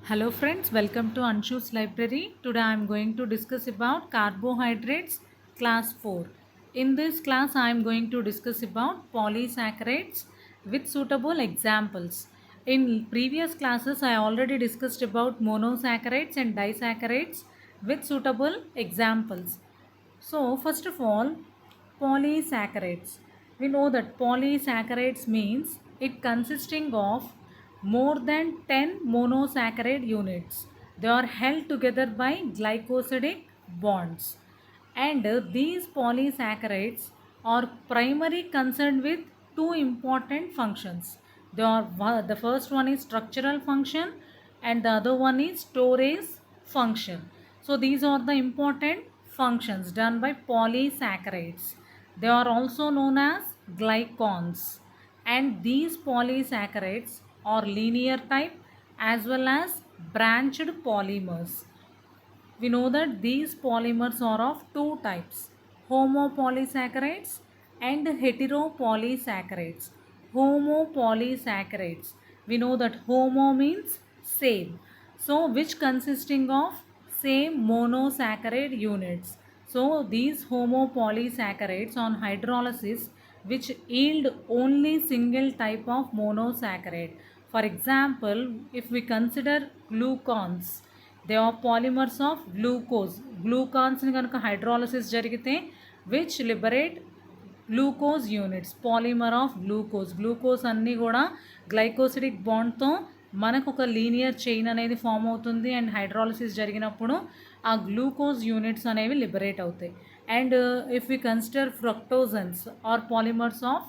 Hello friends, welcome to Anshu's library. Today I am going to discuss about carbohydrates class 4. In this class I am going to discuss about polysaccharides with suitable examples. In previous classes I already discussed about monosaccharides and disaccharides with suitable examples. So first of all, polysaccharides. We know that polysaccharides means it consisting of more than 10 monosaccharide units. They are held together by glycosidic bonds. And these polysaccharides are primarily concerned with two important functions. The first one is structural function and the other one is storage function. So these are the important functions done by polysaccharides. They are also known as glycons, and these polysaccharides are linear type as well as branched polymers. We know that these polymers are of two types, homopolysaccharides and heteropolysaccharides. Homopolysaccharides, we know that homo means same, so which consisting of same monosaccharide units. So these homopolysaccharides on hydrolysis which yield only single type of monosaccharide. For example, if we consider glucons, they are polymers of గ్లూకాన్స్ని కనుక hydrolysis జరిగితే which liberate glucose units, polymer of glucose అన్నీ కూడా glycosidic బాండ్తో మనకు ఒక linear chain అనేది form అవుతుంది. అండ్ హైడ్రాలసిస్ జరిగినప్పుడు ఆ గ్లూకోజ్ యూనిట్స్ అనేవి లిబరేట్ అవుతాయి. And if we consider fructosans are polymers of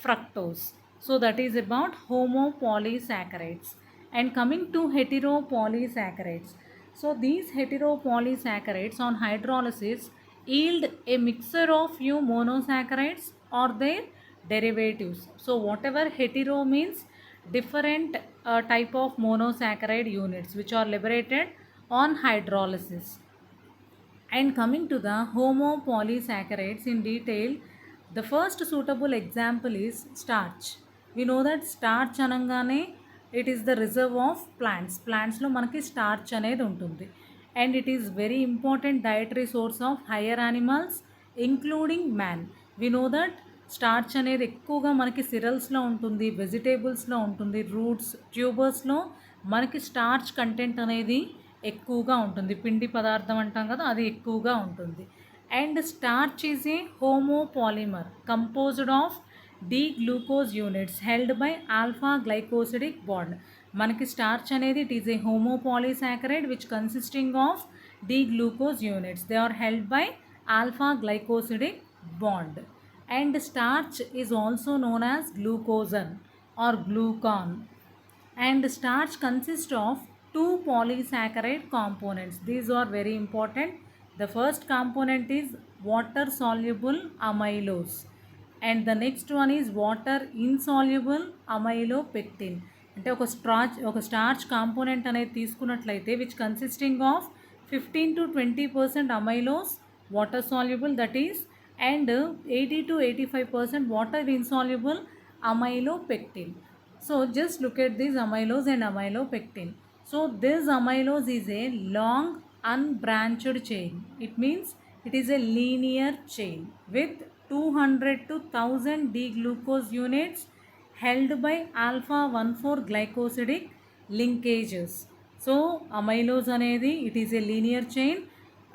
fructose, so that is about homopolysaccharides. And coming to heteropolysaccharides, so these heteropolysaccharides on hydrolysis yield a mixture of few monosaccharides or their derivatives. So whatever hetero means different type of monosaccharide units which are liberated on hydrolysis. And coming to the homopolysaccharides in detail, the first suitable example is starch. We know that starch anangane it is the reserve of plants. Plants lo manaki starch అనేది ఉంటుంది. And it is very important dietary source of higher animals including man. We know that starch అనేది ఎక్కువగా మనకి సిరల్స్లో ఉంటుంది, వెజిటేబుల్స్లో ఉంటుంది, roots ట్యూబర్స్లో మనకి starch content అనేది ఎక్కువగా ఉంటుంది. పిండి పదార్థం అంటాం కదా, అది ఎక్కువగా ఉంటుంది. And starch is a homopolymer composed of D glucose units held by alpha glycosidic bond. మనకి స్టార్చ్ అనేది it is a homopolysaccharide which consisting of D glucose units. They are held by alpha glycosidic bond. And starch is also known as glucosan or glucon. And starch consists of two polysaccharide components. These are very important. The first component is water soluble amylose and the next one is water insoluble amylopectin. అంటే ఒక starch component అనేది తీసుకున్నట్లయితే which consisting of 15-20% amylose water soluble, that is, and 80-85% water insoluble amylopectin. So just look at this amylose and amylopectin. So this amylose is a long unbranched chain. It means it is a linear chain with 200 to 1000 D-glucose units held by alpha 1,4 glycosidic linkages. So amylose అనేది it is a linear chain.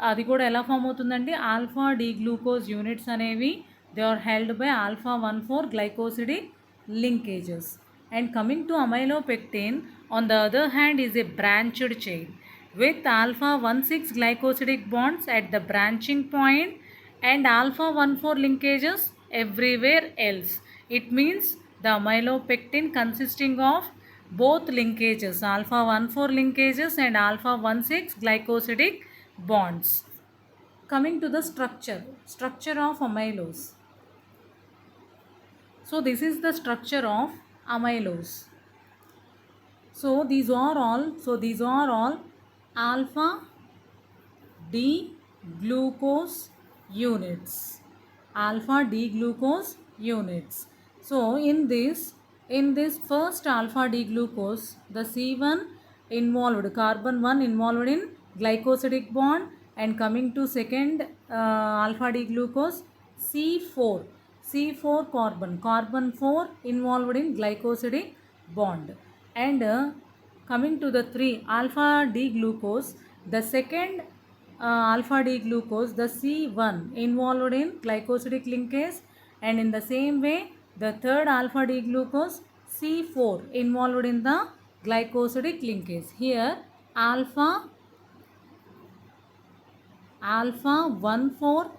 అది కూడా ఎలా form అవుతుందండి, alpha D glucose units అనేవి they are held by alpha 1,4 glycosidic linkages. And coming to amylopectin on the other hand is a branched chain with alpha 1,6 glycosidic bonds at the branching point and alpha 1,4 linkages everywhere else. It means the amylopectin consisting of both linkages, alpha 1,4 linkages and alpha 1,6 glycosidic bonds. Coming to the structure of amylose. So this is the structure of amylose. So these are all alpha D glucose units. Alpha D glucose units. So in this first alpha D glucose, the C1 involved, carbon 1 involved in glycosidic bond, and coming to second alpha D glucose, C4, C4 carbon, carbon 4 involved in glycosidic bond. And coming to the 3 alpha D glucose, the second alpha D glucose, the C1 involved in glycosidic linkase, and in the same way the third alpha D glucose, C4 involved in the glycosidic linkase. Here alpha 1,4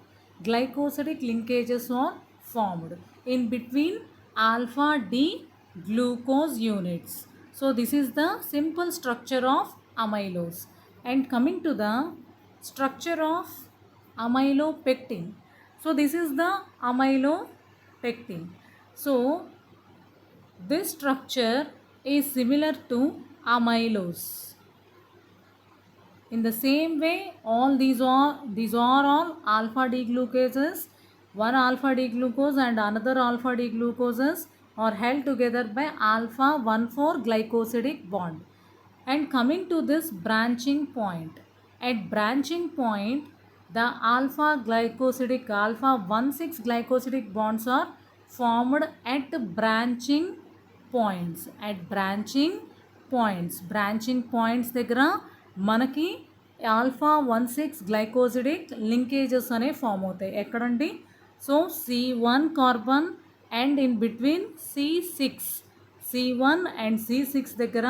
glycosidic linkages are formed in between alpha D glucose units. So this is the simple structure of amylose. And coming to the structure of amylopectin. So this is the amylopectin. So this structure is similar to amylose. In the same way, all these are all alpha D glucases. One alpha D glucose and another alpha D glucoses are held together by alpha 1,4 glycosidic bond. And coming to this branching point, at branching point, the alpha 1,6 glycosidic bonds are formed at branching points. At branching points దగ్గర మనకి alpha 1,6 glycosidic linkages అనేవి form అవుతాయి. ఎక్కడండి? So C1 carbon and in between C1 and C6 దగ్గర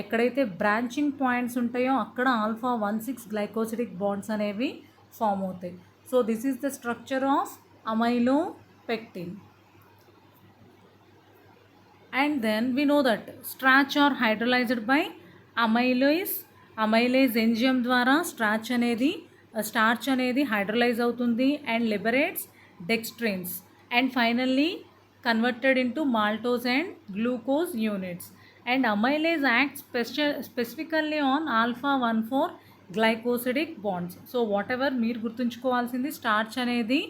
ఎక్కడైతే branching points ఉంటాయో అక్కడ alpha 1,6 glycosidic bonds అనేవి ఫామ్ అవుతాయి. So this is the structure of amylopectin. And then we know that starch are hydrolyzed by amylase enzyme ద్వారా starch అనేది hydrolyze అవుతుంది and liberates dextrins and finally converted into maltose and glucose units. And amylase acts specifically on alpha 1,4 glycosidic bonds. So whatever మీరు గుర్తుంచుకోవాల్సింది, starch అనేది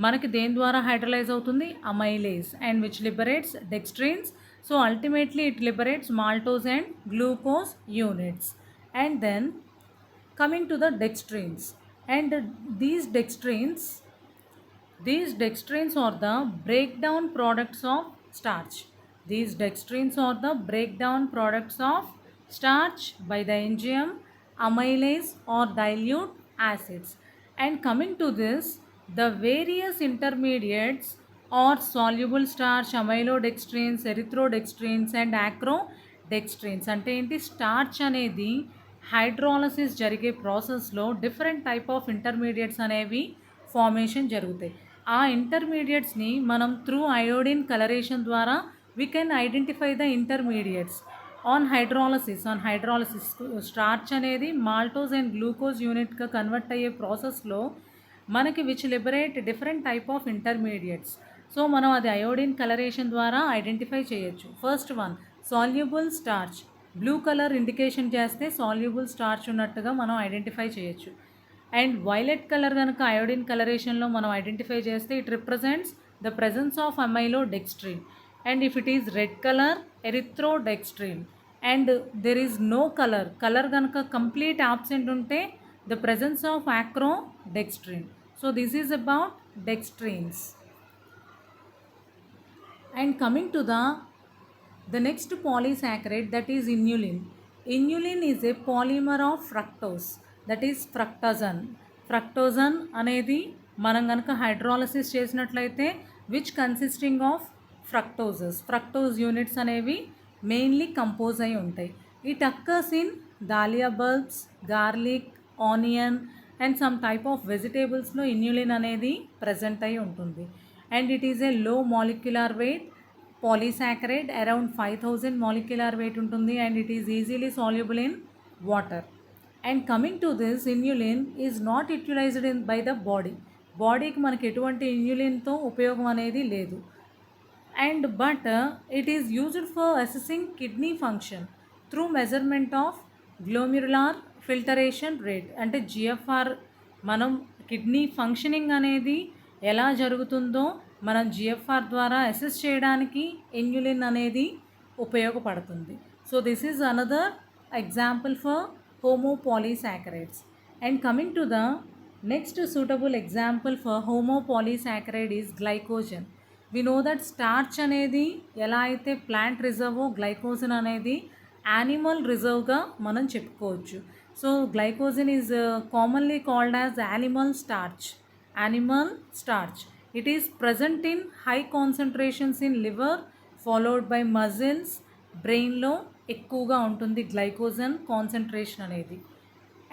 మనకి దేని ద్వారా hydrolyse అవుతుంది? amylase, and which liberates dextrins. So ultimately it liberates maltose and glucose units. And then coming to the dextrins, and these dextrins are the breakdown products of starch. These dextrins are the breakdown products of starch by the enzyme amylase or dilute acids. And coming to this, the various intermediates or soluble starch, amylodextrins, erythrodextrins and acrodextrins. అంటే ఏంటి? Starch అనేది hydrolysis జరిగే ప్రాసెస్లో different type of intermediates అనేవి formation జరుగుతాయి. ఆ ఇంటర్మీడియట్స్ని మనం through iodine colouration ద్వారా we can identify the intermediates. On hydrolysis starch అనేది మాల్టోజ్ అండ్ గ్లూకోజ్ యూనిట్గా కన్వర్ట్ అయ్యే ప్రాసెస్లో మనకి which liberate different type of intermediates. So మనం అది అయోడిన్ కలరేషన్ ద్వారా ఐడెంటిఫై చేయొచ్చు. First one soluble starch, blue colour indication చేస్తే సాల్యుబుల్ స్టార్చ్ ఉన్నట్టుగా మనం ఐడెంటిఫై చేయొచ్చు. అండ్ వైలెట్ కలర్ కనుక అయోడిన్ కలరేషన్లో మనం ఐడెంటిఫై చేస్తే it represents the presence of amylodextrin. And if it is red colour, erythrodextrin. And there is no colour కనుక complete absent ఉంటే the presence of acrodextrin. So this is about dextrins. And coming to the next polysaccharide, that is inulin. Inulin is a polymer of fructose, that is fructosan అనేది మనం కనుక hydrolysis చేసినట్లయితే which consisting of fructose units అనేవి mainly compose అయి ఉంటాయి. It occurs in dahlia bulbs, garlic, onion and some type of వెజిటేబుల్స్లో inulin అనేది present అయి ఉంటుంది. And it is a low molecular weight polysaccharide, around 5,000 molecular weight ఉంటుంది. And it is easily soluble in water. And coming to this, inulin is not utilized by the బాడీకి మనకి ఎటువంటి ఇన్యులిన్తో ఉపయోగం అనేది లేదు. And but it is used for assessing kidney function through measurement of glomerular filtration rate. అంటే GFR, మనం kidney functioning అనేది ఎలా జరుగుతుందో మనం GFR ద్వారా అసెస్ చేయడానికి ఇన్యులిన్ అనేది ఉపయోగపడుతుంది. So this is another example for homopolysaccharides. And coming to the next suitable example for homopolysaccharide is glycogen. We know that starch అనేది ఎలా అయితే ప్లాంట్ రిజర్వ్ గ్లైకోజన్ అనేది యానిమల్ రిజర్వ్గా మనం చెప్పుకోవచ్చు. So glycogen is commonly called as animal starch. Animal starch it is present in high concentrations in liver followed by muscles. బ్రెయిన్లో ఎక్కువగా ఉంటుంది glycogen concentration అనేది.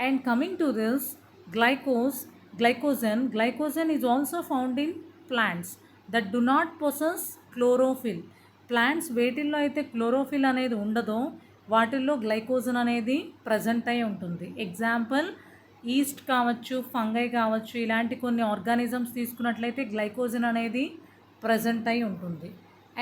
And coming to this glycogen is also found in plants that do not possess chlorophyll. Plants వేటిల్లో అయితే chlorophyll అనేది ఉండదో వాటిల్లో glycogen అనేది ప్రజెంట్ అయి ఉంటుంది. ఎగ్జాంపుల్ ఈస్ట్ కావచ్చు, ఫంగై కావచ్చు, ఇలాంటి కొన్ని ఆర్గానిజమ్స్ తీసుకున్నట్లయితే గ్లైకోజన్ అనేది ప్రజెంట్ అయి ఉంటుంది.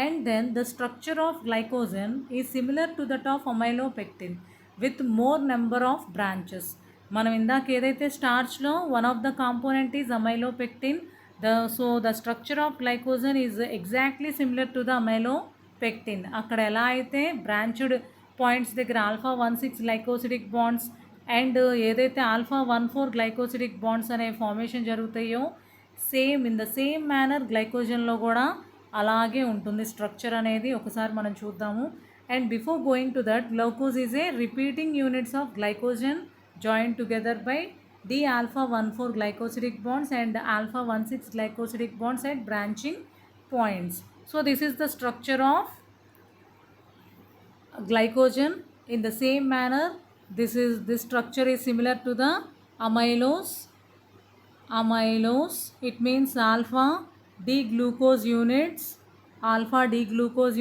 And then the structure of glycogen is similar to that of amylopectin with more number of branches. మనం ఇందాక ఏదైతే స్టార్చ్లో one of the component is amylopectin. The structure of glycogen is exactly similar to the amylopectin. అక్కడ ఎలా అయితే branched points దగ్గర alpha 1,6 glycosidic bonds and ఏదైతే alpha 1,4 glycosidic bonds అనే ఫార్మేషన్ జరుగుతాయో same in the same manner గ్లైకోజన్లో కూడా అలాగే ఉంటుంది స్ట్రక్చర్ అనేది. ఒకసారి మనం చూద్దాము. And before going to that, glucose is a repeating units of glycogen joined together by the alpha 1,4 glycosidic bonds and alpha 1,6 glycosidic bonds at branching points. So this is the structure of glycogen. In the same manner, this structure is similar to the amylose. It means alpha D glucose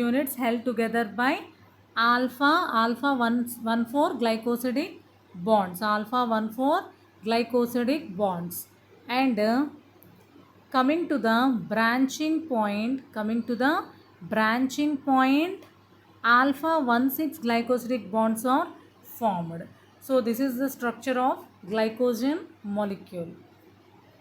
units held together by alpha 1,4 glycosidic bonds, alpha 1,4 glycosidic bonds. And coming to the branching point, alpha 1,6 glycosidic bonds are formed. So this is the structure of glycogen molecule.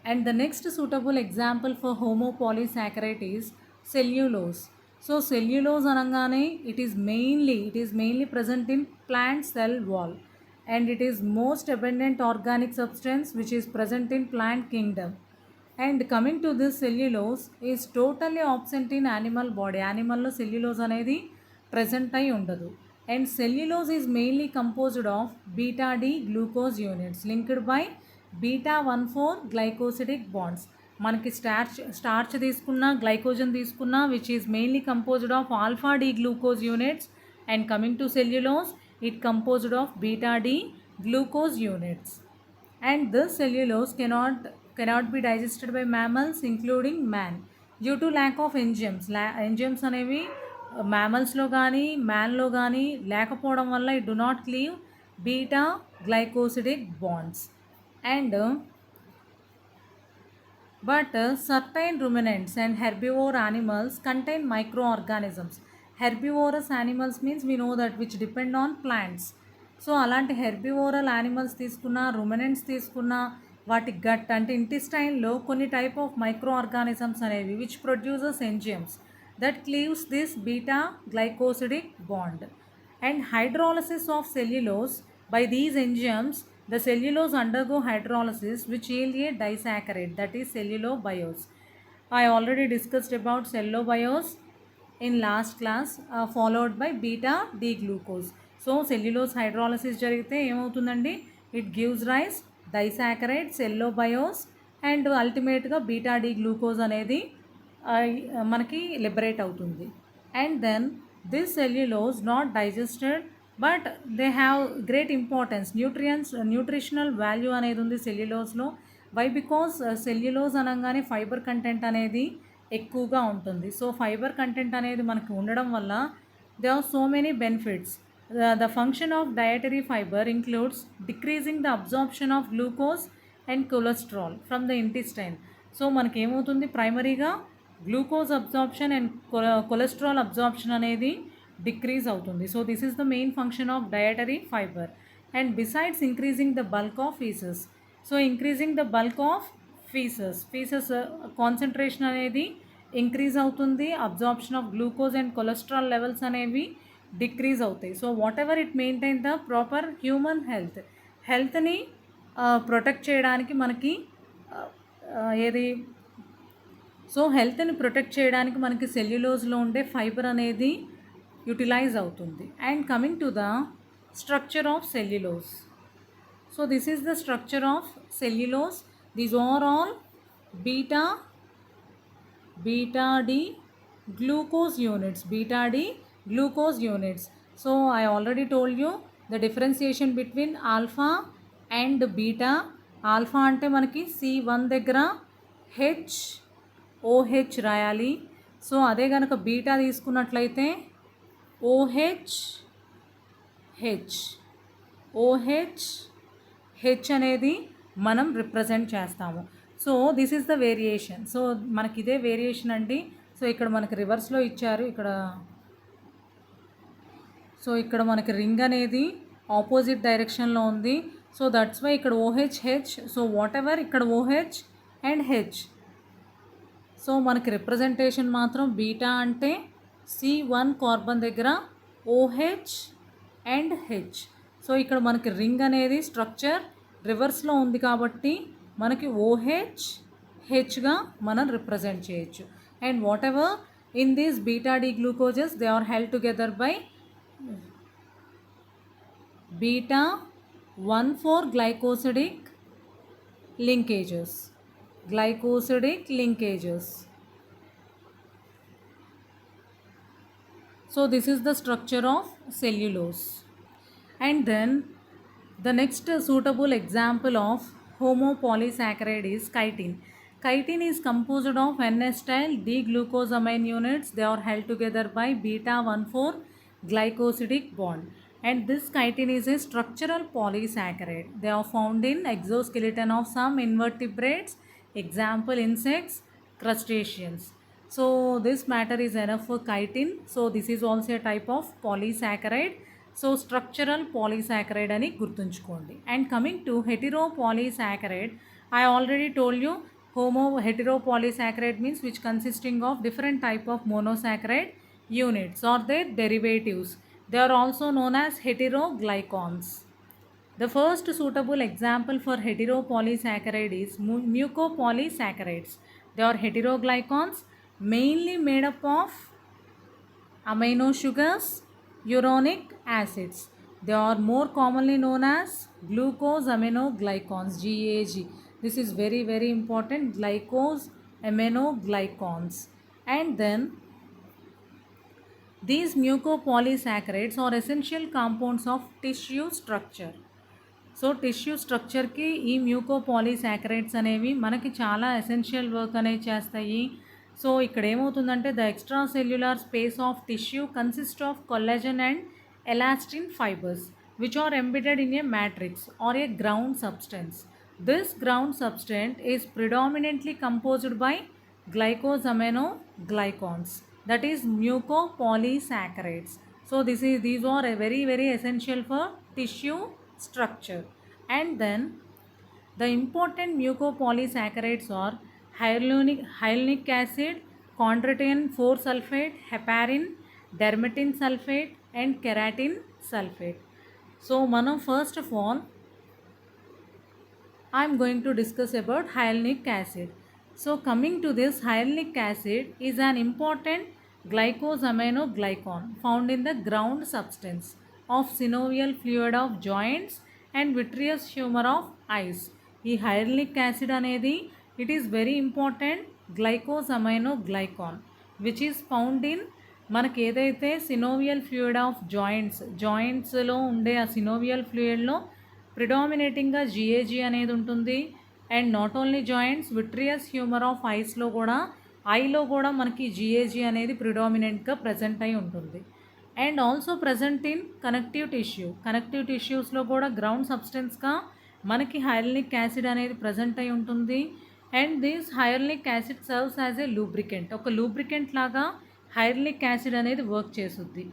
And the next suitable example for homopolysaccharide is cellulose. So cellulose anangane it is mainly present in plant cell wall, and it is most abundant organic substance which is present in plant kingdom. And coming to this, cellulose is totally absent in animal body. Animal lo cellulose anedi present ayi undadu. And cellulose is mainly composed of beta D glucose units linked by beta 1,4 glycosidic bonds. మనకి starch తీసుకున్న glycogen తీసుకున్న which is mainly composed of alpha D glucose units. And coming to cellulose, it composed of beta D glucose units. And this cellulose cannot be digested by mammals including man due to lack of enzymes. Enzymes అనేవి mammals-లో కానీ man-లో కానీ లేకపోవడం వల్ల it do not cleave beta glycosidic bonds. And but certain ruminants and herbivore animals contain microorganisms. Herbivorous animals means we know that which depend on plants. So అలాంటి హెర్బివోరల్ animals తీసుకున్న, ruminants తీసుకున్న, వాటి gut అంటే ఇంటెస్టైన్లో కొన్ని టైప్ ఆఫ్ మైక్రో ఆర్గానిజమ్స్ అనేవి which produces enzymes that cleaves this beta glycosidic bond. And hydrolysis of cellulose by these enzymes, the cellulose undergo hydrolysis which yield a disaccharide, that is cellulobiose. I already discussed about cellulobiose in last class, followed by beta D glucose. So cellulose hydrolysis jarigite ఏమవుతుందండి, it gives rise disaccharide cellulobiose and ultimate గా beta D glucose అనేది మనకి liberate అవుతుంది. And then this cellulose not digested but they have great importance. Nutritional value అనేది ఉంది సెల్యులోజ్లో. Why? Because cellulose అనగానే fibre content అనేది ఎక్కువగా ఉంటుంది. సో ఫైబర్ కంటెంట్ అనేది మనకు ఉండడం వల్ల they are so many benefits. The function of dietary fibre includes decreasing the absorption of glucose and cholesterol from the intestine. So మనకేమవుతుంది, ప్రైమరీగా glucose absorption and cholesterol absorption అనేది డిక్రీజ్ అవుతుంది. So this is the main function of dietary fibre. And besides increasing the bulk of faeces. So increasing the bulk of faeces concentration అనేది increase అవుతుంది. Absorption of glucose and cholesterol levels అనేవి decrease అవుతాయి. So whatever it maintain the proper human హెల్త్ని protect చేయడానికి మనకి ఏది so హెల్త్ని protect చేయడానికి మనకి సెల్యులోజ్లో ఉండే ఫైబర్ అనేది యూటిలైజ్ అవుతుంది. And coming to the structure of cellulose. So this is the structure of cellulose. These are all beta D glucose units, beta D glucose units. So I already told you the differentiation between alpha and beta. Alpha ante manaki C1 దగ్గర OH రాయాలి. So అదే కనుక beta తీసుకున్నట్లయితే OH అనేది మనం represent చేస్తాము. So this is the variation. So మనకి ఇదే వేరియేషన్ అండి. సో ఇక్కడ మనకి రివర్స్లో ఇచ్చారు. ఇక్కడ మనకి రింగ్ అనేది ఆపోజిట్ డైరెక్షన్లో ఉంది. సో దట్స్ వై ఇక్కడ OH. సో వాట్ ఎవర్ ఇక్కడ OH అండ్ H. సో మనకి రిప్రజెంటేషన్ మాత్రం బీటా అంటే C1 కార్బన్ దగ్గర OH అండ్ H. సో ఇక్కడ మనకి రింగ్ అనేది స్ట్రక్చర్ రివర్స్లో ఉంది కాబట్టి మనకి OH/Hగా మనం రిప్రజెంట్ చేయొచ్చు. And whatever in these beta D glucoses they are held together by beta 1,4 glycosidic linkages. So this is the structure of cellulose. And then the next suitable example of homopolysaccharide is chitin. Chitin is composed of N-acetyl D-glucosamine units. They are held together by beta 1,4 glycosidic bond. And this chitin is a structural polysaccharide. They are found in exoskeleton of some invertebrates, example insects, crustaceans. So this matter is enough for chitin. So this is also a type of polysaccharide. So structural polysaccharide ani gurtunchukondi. And coming to heteropolysaccharide, I already told you heteropolysaccharide means which consisting of different type of monosaccharide units or their derivatives. They are also known as heteroglycans. The first suitable example for heteropolysaccharide is mucopolysaccharides. They are heteroglycans mainly made up of amino sugars, uronic acids. They are more commonly known as glucosaminoglycans, GAG. This is very very important, glycosaminoglycans. And then these mucopolysaccharides are essential compounds of tissue structure. So tissue స్ట్రక్చర్కి ఈ mucopolysaccharides అనేవి మనకి చాలా essential work అనేవి చేస్తాయి. So ఇక్కడ ఏమవుతుందంటే the extra cellular space of tissue consist of collagen and elastin fibres which are embedded in a matrix or a ground substance. This ground substance is predominantly composed by glycosaminoglycans, that is mucopolysaccharides. So these are a very very essential for tissue structure. And then the important mucopolysaccharides are hyaluronic acid, chondroitin 4 sulfate, heparin, dermatin sulfate and keratin sulfate. So manam first of all I am going to discuss about hyaluronic acid. So coming to this, hyaluronic acid is an important glycosaminoglycan found in the ground substance of synovial fluid of joints and vitreous humor of eyes. ఈ hyaluronic acid అనేది it is very important glycosaminoglycan which is found in మనకి ఏదైతే సినోవియల్ fluid of జాయింట్స్లో ఉండే ఆ సినోవియల్ ఫ్లూయిడ్లో ప్రిడామినేటింగ్గా GAG అనేది ఉంటుంది. And not only joints, vitreous humour of ఐలో కూడా మనకి జిఏజీ అనేది ప్రిడామినెంట్గా ప్రజెంట్ అయి ఉంటుంది. And also present in connective టిష్యూస్లో కూడా గ్రౌండ్ సబ్స్టెన్స్గా మనకి హైలనిక్ యాసిడ్ అనేది ప్రజెంట్ అయి ఉంటుంది. And this hyaluronic acid serves as a lubricant, ఒక లూబ్రికెంట్ లాగా హైలనిక్ యాసిడ్ అనేది వర్క్ చేస్తుంది.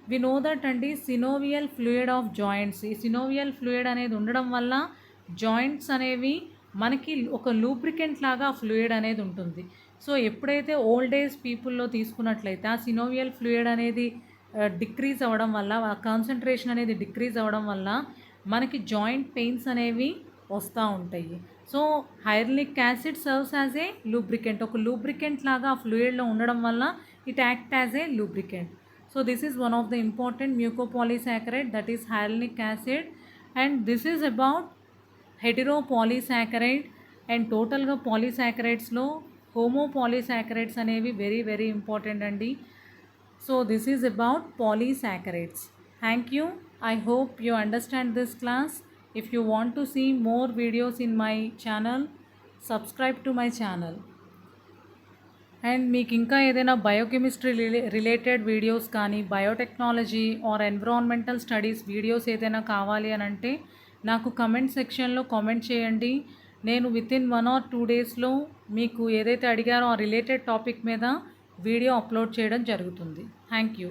వి నో దట్ అండి సినోవియల్ ఫ్లూయిడ్ ఆఫ్ జాయింట్స్, ఈ సినోవియల్ ఫ్లూయిడ్ అనేది ఉండడం వల్ల జాయింట్స్ అనేవి మనకి ఒక లూబ్రికెంట్ లాగా ఫ్లూయిడ్ అనేది ఉంటుంది. సో ఎప్పుడైతే ఓల్డ్ ఏజ్ పీపుల్లో తీసుకున్నట్లయితే ఆ సినోవియల్ ఫ్లూయిడ్ అనేది డిక్రీజ్ అవ్వడం వల్ల, కాన్సన్ట్రేషన్ అనేది డిక్రీజ్ అవ్వడం వల్ల మనకి జాయింట్ పెయిన్స్ అనేవి వస్తూ ఉంటాయి. So hyaluronic acid serves as a lubricant, ఒక లూబ్రికెంట్ లాగా ఆ ఫ్లూయిడ్లో ఉండడం వల్ల it act as a lubricant. So this is one of the important mucopolysaccharide, that is hyaluronic acid. And this is about heteropolysaccharide. And టోటల్గా పాలీసాకరైడ్స్లో homopolysaccharides అనేవి very very important అండి. So this is about polysaccharides. Thank you. I hope you understand this class. If you want to see more videos in my channel, subscribe to my channel. And మీకు ఇంకా ఏదైనా biochemistry related videos కానీ, biotechnology are environmental studies videos ఏదైనా కావాలి అని అంటే నాకు comment సెక్షన్లో కామెంట్ చేయండి. నేను వితిన్ 1 or 2 డేస్లో మీకు ఏదైతే అడిగారో ఆ రిలేటెడ్ టాపిక్ మీద వీడియో అప్లోడ్ చేయడం జరుగుతుంది. Thank you.